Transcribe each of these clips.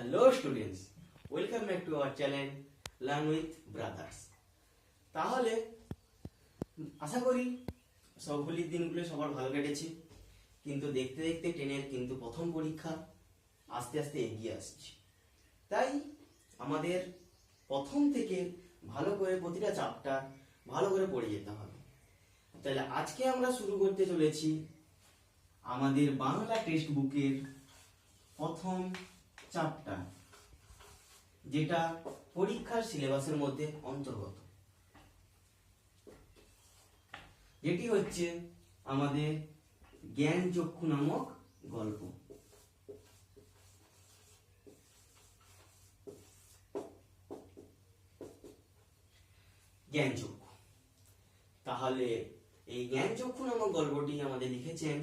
Hello students, welcome back to our channel learn with brothers. তাহলে আশা করি সব হোলির দিনগুলো সবার ভালো কেটেছে, কিন্তু দেখতে দেখতে টেনের কিন্তু প্রথম পরীক্ষা আস্তে আস্তে এগিয়ে আসছে। তাই আমাদের প্রথম থেকে ভালো করে প্রতিটা চ্যাপ্টার ভালো করে পড়ে যেতে হবে। তাহলে আজকে আমরা শুরু করতে চলেছি আমাদের বাংলা টেক্সট বুকের প্রথম চ্যাপ্টার, যেটা পরীক্ষার সিলেবাসের মধ্যে অন্তর্গত, যেটি হচ্ছে আমাদের জ্ঞানচক্ষু নামক গল্প। জ্ঞানচক্ষু। তাহলে এই জ্ঞানচক্ষু নামক গল্পটি আমাদের লিখেছেন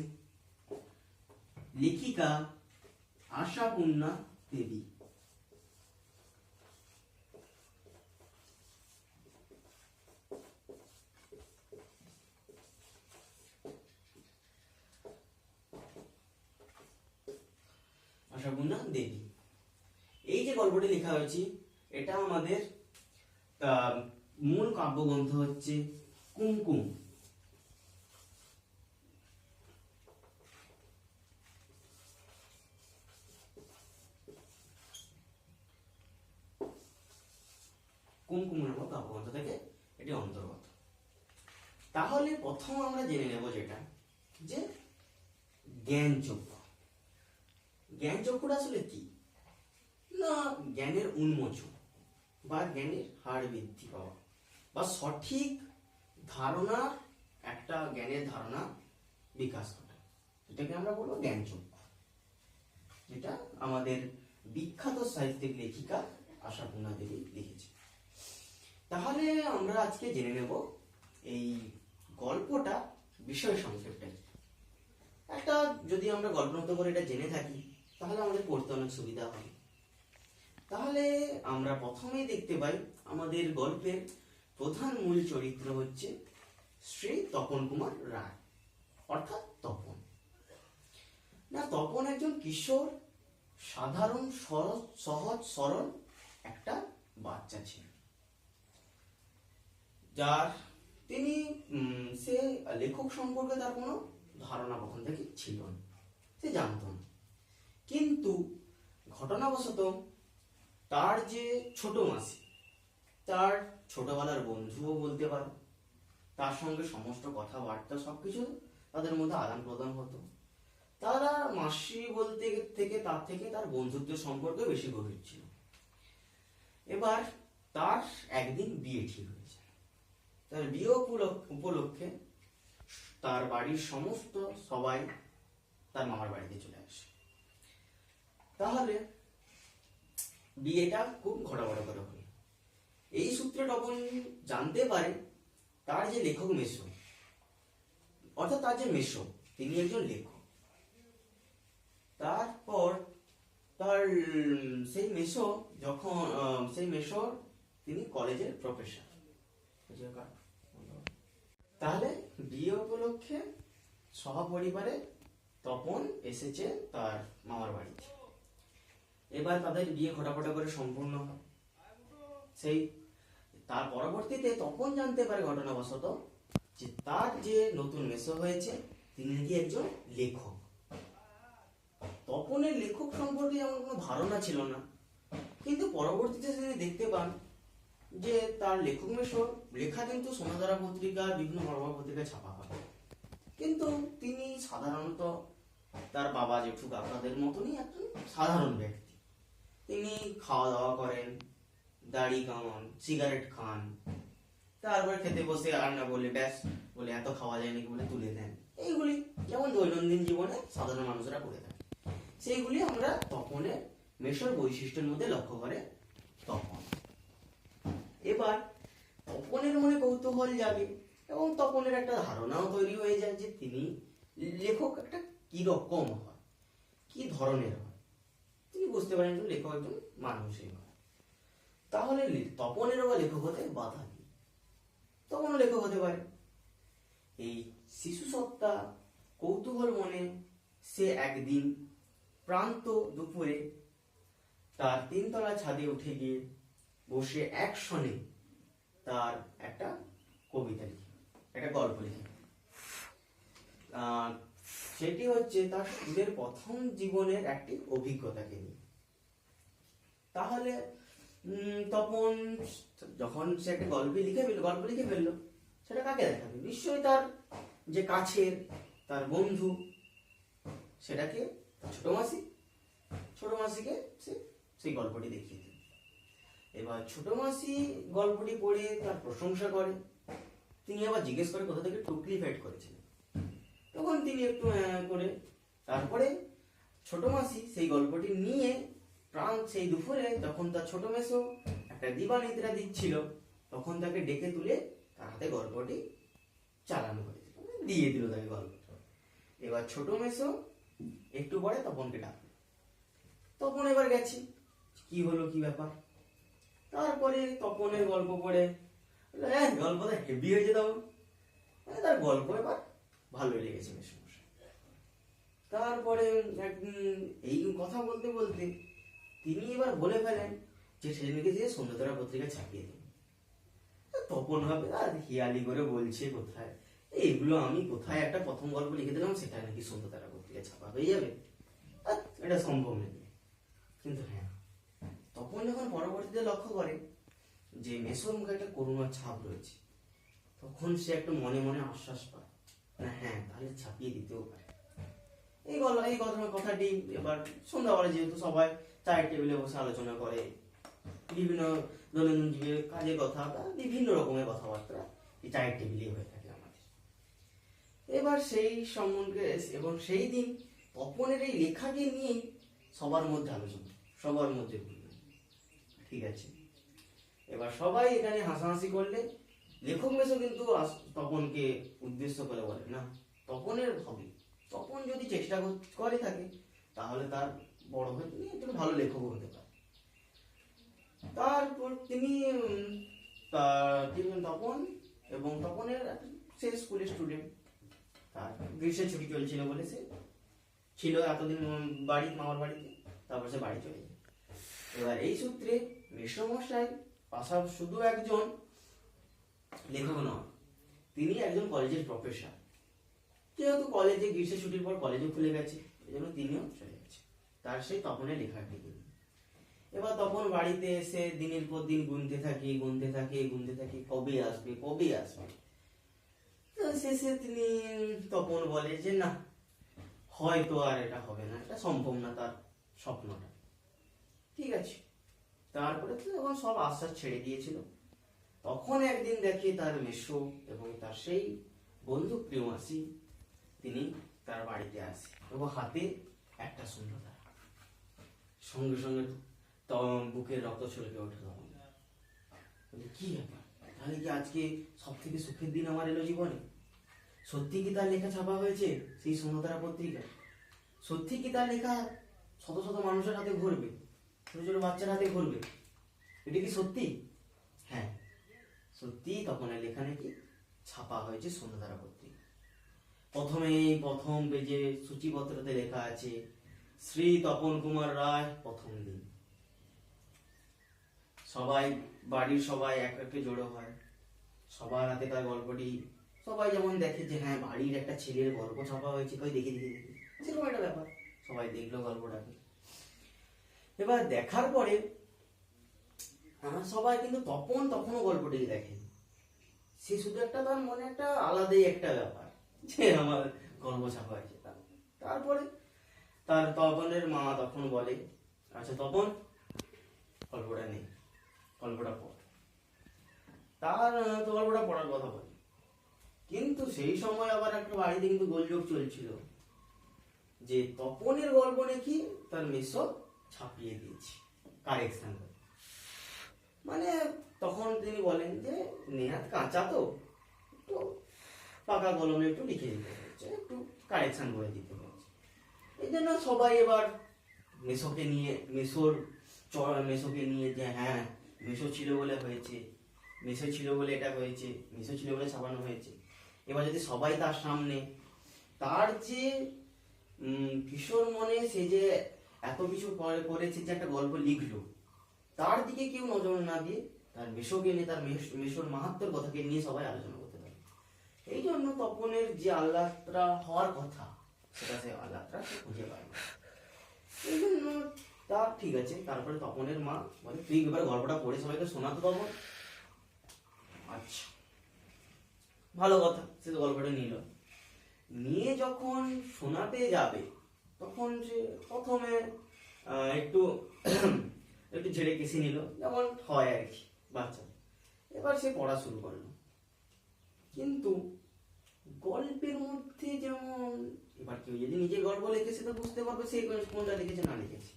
লেখিকা আশাপূর্ণা দেবী। আশাপূর্ণা দেবী। এই যে গল্পটি লেখা হয়েছে, এটা আমাদের মূল কাব্যগ্রন্থ হচ্ছে কুমকুম। কুমকুম নামক কাব্যগ্রন্থ থেকে এটি অন্তর্গত। তাহলে প্রথম আমরা জেনে নেব যেটা যে জ্ঞানচক্ষু। জ্ঞানচক্ষুটা আসলে কি না, জ্ঞানের উন্মোচন বা জ্ঞানের হার বৃদ্ধি পাওয়া বা সঠিক ধারণা, একটা জ্ঞানের ধারণা বিকাশ ঘটায়, এটাকে আমরা বলবো জ্ঞানচক্ষু, যেটা আমাদের বিখ্যাত সাহিত্যিক লেখিকা আশাপূর্ণা দেবী লিখেছে। তাহলে আমরা আজকে জেনে নেব এই গল্পটা বিষয় সংক্ষেপটা। একটা যদি আমরা গল্প মতো করে এটা জেনে থাকি, তাহলে আমাদের পড়তে অনেক সুবিধা হবে। তাহলে আমরা প্রথমেই দেখতে পাই আমাদের গল্পের প্রধান মূল চরিত্র হচ্ছে শ্রী তপন কুমার রায়, অর্থাৎ তপন। না, তপন একজন কিশোর, সাধারণ সহজ সরল একটা বাচ্চা ছিলেন, যার তিনি সে লেখক সম্পর্কে তার কোনো ধারণা প্রথম থেকে ছিল না, সে জানত না। কিন্তু ঘটনাবশত তার যে ছোট মাসি, তার ছোটবেলার বন্ধুও বলতে পারো, তার সঙ্গে সমস্ত কথাবার্তা সবকিছু তাদের মধ্যে আদান প্রদান হতো। তারা মাসি বলতে থেকে তার থেকে তার বন্ধুত্বের সম্পর্ক বেশি গভীর ছিল। এবার তার একদিন বিয়ে ঠিক হয়েছে। তার বিয়ে উপলক্ষে তার বাড়ির সমস্ত সবাই তার মামার বাড়িতে চলে আসে। তাহলে বিয়েটা খুব ঘটাঘটা করে হলো। এই সূত্রে তখন জানতে পারে তার যে লেখক মেসো, অর্থাৎ তার যে মেসো, তিনি একজন লেখক। তারপর তার সেই মেসো যখন সেই মেসোর তিনি কলেজের প্রফেসর। তাহলে বিয়ে উপলক্ষে সহপরিবারে তপন এসেছে তার মামার বাড়িতে। এবার তাদের বিয়ে ঘটাফটা করে সম্পূর্ণ হয়। সেই তার পরবর্তীতে তপন জানতে পারে ঘটনাবশত যে তার যে নতুন মেসো হয়েছে তিনি নাকি একজন লেখক। তপনের লেখক সম্পর্কে যেমন কোনো ধারণা ছিল না, কিন্তু পরবর্তীতে তিনি দেখতে পান যে তার লেখক মেসোর লেখা কিন্তু সোনাদারা পত্রিকা, বিভিন্ন বড় বড় পত্রিকায় ছাপা হয়, কিন্তু তিনি সাধারণত তার বাবা জেঠু কাকাদের মতনই একজন সাধারণ ব্যক্তি। তিনি খাওয়া দাওয়া করেন, দাড়ি কামান, সিগারেট খান, তারপর খেতে বসে আর না বলে ব্যাস বলে এত খাওয়া যায় নাকি বলে তুলে দেন। এইগুলি যেমন দৈনন্দিন জীবনে সাধারণ মানুষরা করে থাকে, সেইগুলি আমরা তপনের মেসোর বৈশিষ্ট্যের মধ্যে লক্ষ্য করে তপন। এবার তপনের মনে কৌতূহল জাগে এবং তপনের একটা ধারণাও তৈরি হয়ে যায় যে তিনি লেখক একটা কি রকম হয়, কি ধরনের হয়। তিনি বুঝতে পারেন যে লেখক একজন মানুষই হয়। তাহলে তপনেরও বা লেখক হতে বাধা নেই, তপনও লেখক হতে পারে। এই শিশু সত্তা কৌতূহল মনে সে একদিন প্রান্ত দুপুরে তার 3 তলা ছাদে উঠে গিয়ে বসে একসনে তার একটা কবিতা লিখে, একটা গল্প লিখে। সেটি হচ্ছে তার স্কুলের প্রথম জীবনের একটি অভিজ্ঞতাকে নিয়ে। তাহলে তখন যখন সে একটা গল্প লিখে ফেললো, সেটা কাকে দেখাবে? নিশ্চয়ই তার যে কাছের তার বন্ধু, সেটাকে ছোট মাসিকে সে সেই গল্পটি দেখিয়ে দিল। এবার ছোট মাসি গল্পটি পড়ে তার প্রশংসা করে। তিনি আবার জিজ্ঞেস করে কোথা থেকে টুকলি ফেট করেছিলেন। তখন তিনি একটু করে, তারপরে ছোট মাসি সেই গল্পটি নিয়ে সেই দুপুরে যখন তার ছোট মেসো একটা দিবানিদ্রা দিচ্ছিল, তখন তাকে ডেকে তুলে তার হাতে গল্পটি চালানো হয়েছিল, দিয়ে দিল তাকে গল্পটা। এবার ছোট মেসো একটু পরে তপনকে ডাকলো। তপন এবার গেছি, কি হলো কি ব্যাপার। তারপরে তপনের গল্প পড়ে গল্পটা হেভি হয়েছে। তখন তার গল্প এবার ভালোই লেগেছে মেসমশাই। তারপরে এই কথা বলতে বলতে তিনি এবার বলে ফেলেন যে সেদিনকে যে সন্ধ্যাতারা পত্রিকা ছাপিয়ে দেন। তপন ভাবে আর হিয়ালি করে বলছে কোথায় এইগুলো, আমি কোথায় একটা প্রথম গল্প লিখে দিলাম, সেটা নাকি সন্ধ্যাতারা পত্রিকা ছাপা হয়ে যাবে, এটা সম্ভব নেই। কিন্তু হ্যাঁ, তখন যখন পরবর্তীতে লক্ষ্য করে যে মেসোর মুখে একটা করুণার ছাপ রয়েছে, তখন সে একটা মনে মনে আশ্বাস পায়, না হ্যাঁ তাহলে ছাপিয়ে দিতেও পারে। এই কথাটি এবার সন্ধ্যাবেলা যেহেতু সবাই চায়ের টেবিলে বসে আলোচনা করে, বিভিন্ন দৈনন্দিন জীবনের কাজের কথা বা বিভিন্ন রকমের কথাবার্তা এই চায়ের টেবিলে হয়ে থাকে আমাদের। এবার সেই সম্বন্ধে এবং সেই দিন তপনের এই লেখাকে নিয়েই সবার মধ্যে আলোচনা, সবার মধ্যে ঠিক আছে। এবার সবাই এখানে হাসাহাসি করলে লেখক মেসো কিন্তু তপনকে উদ্দেশ্য করে বলে, না তপনের হবে, তপন যদি চেষ্টা করে থাকে তাহলে তার বড় হয়ে তিনি একজন ভালো লেখক হতে পারে। তারপর তিনি তপন এবং তপনের সে স্কুলের স্টুডেন্ট, তার গ্রীষ্মের ছুটি চলছিল বলে সে ছিল এতদিন মামার বাড়িতে, তারপর সে বাড়ি চলে যায়। এবার এই সূত্রে মেসমশাই পাশাপাশি শুধু একজন লেখক নয়, তিনি একজন কলেজের প্রফেসর। যেহেতু কলেজে গ্রীষ্মের ছুটির পর কলেজও খুলে গেছে, এই জন্য তিনিও চলে গেছে তার সেই তপনের লেখাটি। এবার তপন বাড়িতে এসে দিনের পর দিন গুনতে থাকে কবে আসবে। শেষে তিনি তপন বলে যে না, হয়তো আর এটা হবে না, এটা সম্ভব না তার স্বপ্নটা। ঠিক আছে, তারপরে তো যখন সব আশ্বাস ছেড়ে দিয়েছিল, তখন একদিন দেখি তার মেসো এবং তার সেই বন্ধু প্রিয় মাসি তিনি তার বাড়িতে আসে এবং হাতে একটা সুন্দরতা, সঙ্গে সঙ্গে বুকের রক্ত ছলকে ওঠে। কি ব্যাপার, তাহলে কি আজকে সব থেকে সুখের দিন আমার এলো জীবনে? সত্যি কি তার লেখা ছাপা হয়েছে সেই সন্ধ্যাতারা পত্রিকা? সত্যি কি তার লেখা শত শত মানুষের হাতে ঘুরবে, ছোট ছোট বাচ্চার হাতে ঘুরবে? এটা কি সত্যি? হ্যাঁ সত্যি, তপনের লেখা নাকি ছাপা হয়েছে সন্ধ্যাতারা পত্রিকা। প্রথম পেজে সূচিপত্রতে লেখা আছে শ্রী তপন কুমার রায় প্রথম দিন। বাড়ির সবাই একে জড়ো হয়, সবার হাতে তার গল্পটি, সবাই যেমন দেখে যে হ্যাঁ বাড়ির একটা ছেলের গল্প ছাপা হয়েছে, দেখি সেরকম একটা ব্যাপার। সবাই দেখলো গল্পটাকে। এবার দেখার পরে সবাই কিন্তু তখনও গল্পটিকে দেখেন, সে শুধু একটা তার মনে একটা আলাদাই একটা ব্যাপার যে আমার গল্প ছাপা হয়েছে। তারপরে তার তপনের মা তখন বলে, আচ্ছা তপন গল্পটা নেই, গল্পটা পড়। তার তো গল্পটা পড়ার কথা বলে, কিন্তু সেই সময় আবার একটা বাড়িতে কিন্তু গোলযোগ চলছিল যে তপনের গল্প নাকি তার মেসো ছাপিয়ে দিয়েছে কারেকশন করে। মানে তখন তিনি বলেন যে নেহাত কাঁচা তো পাকা কলমে একটু লিখে দিতে হচ্ছে, একটু কারেকশন করে দিতে হচ্ছে। এই জন্য সবাই এবার মেসোকে নিয়ে যে হ্যাঁ মেসো ছিল বলে হয়েছে, মেসো ছিল বলে এটা হয়েছে, মেসো ছিল বলে ছাপানো হয়েছে। এবার যদি সবাই তার সামনে তার যে কিশোর মনে সে যে এত কিছু করেছে যে একটা গল্প লিখলো, তার দিকে কেউ নজর না দিয়ে তার মেশোকে নিয়ে, তার মেশোর মাহাত্ম্যের কথাকে নিয়ে সবাই আলোচনা করতে পারে। এই জন্য তপনের যে আহ্লাদটা হওয়ার কথা, সেটা সে আহ্লাদটা খুঁজে পায় না। এই জন্য তা ঠিক আছে। তারপরে তপনের মা বলে, তুই এবার গল্পটা পড়ে সবাইকে শোনাতে পাবো। আচ্ছা, ভালো কথা। সে তো গল্পটা নিয়ে যখন শোনাতে যাবে, তখন সে প্রথমে একটু একটু ঝেড়ে কেসে নিল, যেমন হয় আর কি বাচ্চা। এবার সে পড়া শুরু করলো, কিন্তু গল্পের মধ্যে যেমন, এবার কেউ যদি নিজে গল্প লিখেছে তো বুঝতে পারবে সে কোনটা লিখেছে না লিখেছে,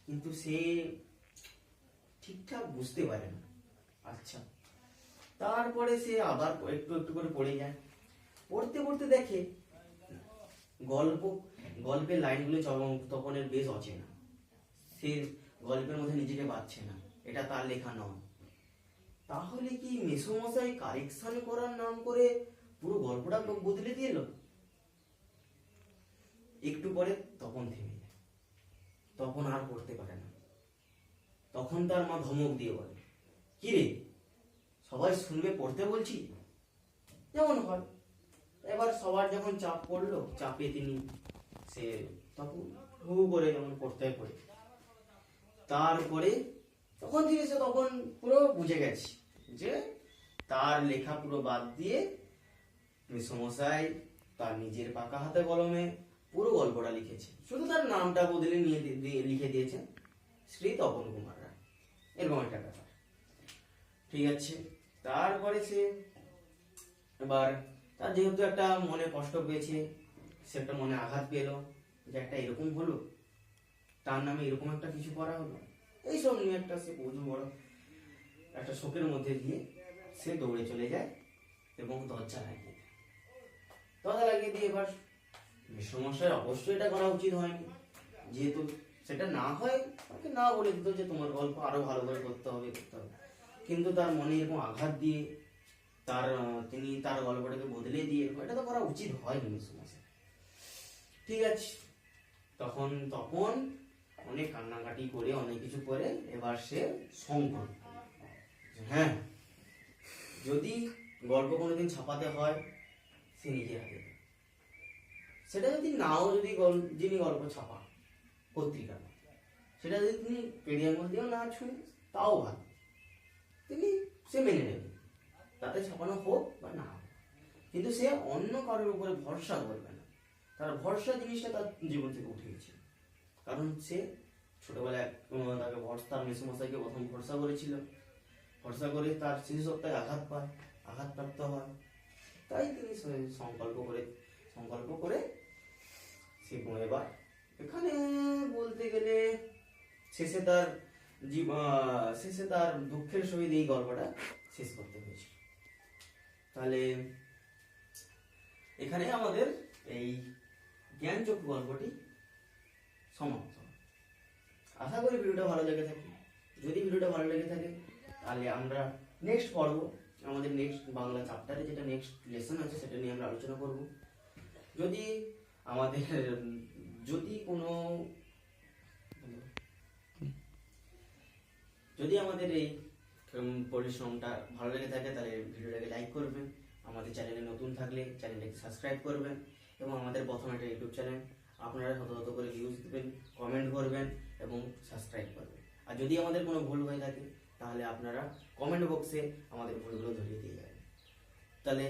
কিন্তু সে ঠিকঠাক বুঝতে পারে না। আচ্ছা, তারপরে সে আবার একটু একটু করে পড়ে যায়। পড়তে পড়তে দেখে গল্পের লাইনগুলো তপনের বেশ অচেনা। সে গল্পের মধ্যে নিজেকে পাচ্ছে না, এটা তার লেখা নয়। তাহলে কি মেসোমশাই কারেকশন করার নাম করে পুরো গল্পটা বদলে দিল? একটু পরে তপন থেমে যায়, তখন আর পড়তে পারে না। তখন তার মা ধমক দিয়ে বলে, কি রে, সবাই শুনবে পড়তে বলছি? যেমন হয়। এবার সবার যখন চাপ পড়লো, চাপে সে তখন হু করে যেমন পড়তে পড়ে, তারপরে তখন থেকে সে তখন পুরো বুঝে গেছে যে তার লেখা পুরো বাদ দিয়ে মেসোমশাই তার নিজের পাকা হাতে কলমে পুরো গল্পটা লিখেছে, শুধু তার নামটা বদলে লিখে দিয়েছে শ্রী তপন কুমার রায়, এরকম একটা ব্যাপার। ঠিক আছে। তারপরে সে এবার তার যেহেতু একটা মনে কষ্ট পেয়েছে, সে একটা মনে আঘাত পেল যে একটা এরকম হলো, তার নামে এরকম একটা কিছু করা হলো, এইসব নিয়ে একটা সে প্রচুর বড় একটা শোকের মধ্যে দিয়ে সে দৌড়ে চলে যায় এবং দরজা লাগিয়ে দিয়ে এবার সমস্যায় অবশ্যই এটা করা উচিত হয়নি, যেহেতু সেটা না হয় তাকে না বলে দিত যে তোমার গল্প আরো ভালো করে করতে হবে। কিন্তু তার মনে এরকম আঘাত দিয়ে তিনি তার গল্পটাকে বদলে দিয়ে, এটা তো করা উচিত হয়নি সমস্যা। ঠিক আছে, তখন অনেক কান্নাকাটি করে অনেক কিছু করে এবার সে সংকল্প, হ্যাঁ, যদি গল্প কোনোদিন ছাপাতে হয় সে নিজে হাতে, সেটা যদি নাও, যিনি গল্প ছাপা পত্রিকা, সেটা যদি তিনি পেরিয়ার মধ্যেও না ছুঁয়ে তাও ভালো, সে মেনে নেবে, তাতে ছাপানো হোক বা না হোক। কিন্তু সে অন্য কারোর উপরে ভরসা করবে না। তার ভরসা জিনিসটা তার জীবন থেকে উঠে গেছে, কারণ সে ছোটবেলায় তার মেসোমশাইকে প্রথম ভরসা করেছিল, ভরসা করে তার শিশু সত্তায় আঘাতপ্রাপ্ত হয়। তাই তিনি সংকল্প করে সে এবার এখানে বলতে গেলে শেষে তার দুঃখের সহিত এই গল্পটা শেষ করতে হয়েছিল। তাহলে এখানে আমাদের এই জ্ঞানচক্ষু গল্পটি সমাপ্ত। আশা করি ভিডিওটা ভালো লেগে থাকে। যদি ভিডিওটা ভালো লেগে থাকে তাহলে আমরা নেক্সট পর্ব, আমাদের নেক্সট বাংলা চ্যাপ্টারে যেটা নেক্সট লেসন আছে সেটা নিয়ে আমরা আলোচনা করব। যদি আমাদের এই পরিশ্রমটা ভালো লেগে থাকে তাহলে ভিডিওটাকে লাইক করবেন, আমাদের চ্যানেলে নতুন থাকলে চ্যানেলটাকে সাবস্ক্রাইব করবেন, এবং আমাদের প্রথম একটা ইউটিউব চ্যানেল, আপনারা শত করে ভিউজ দেবেন, কমেন্ট করবেন এবং সাবস্ক্রাইব করবেন। আর যদি আমাদের কোনো ভুল হয়ে থাকে তাহলে আপনারা কমেন্ট বক্সে আমাদের ভুলগুলো ধরিয়ে দিয়ে যাবেন। তাহলে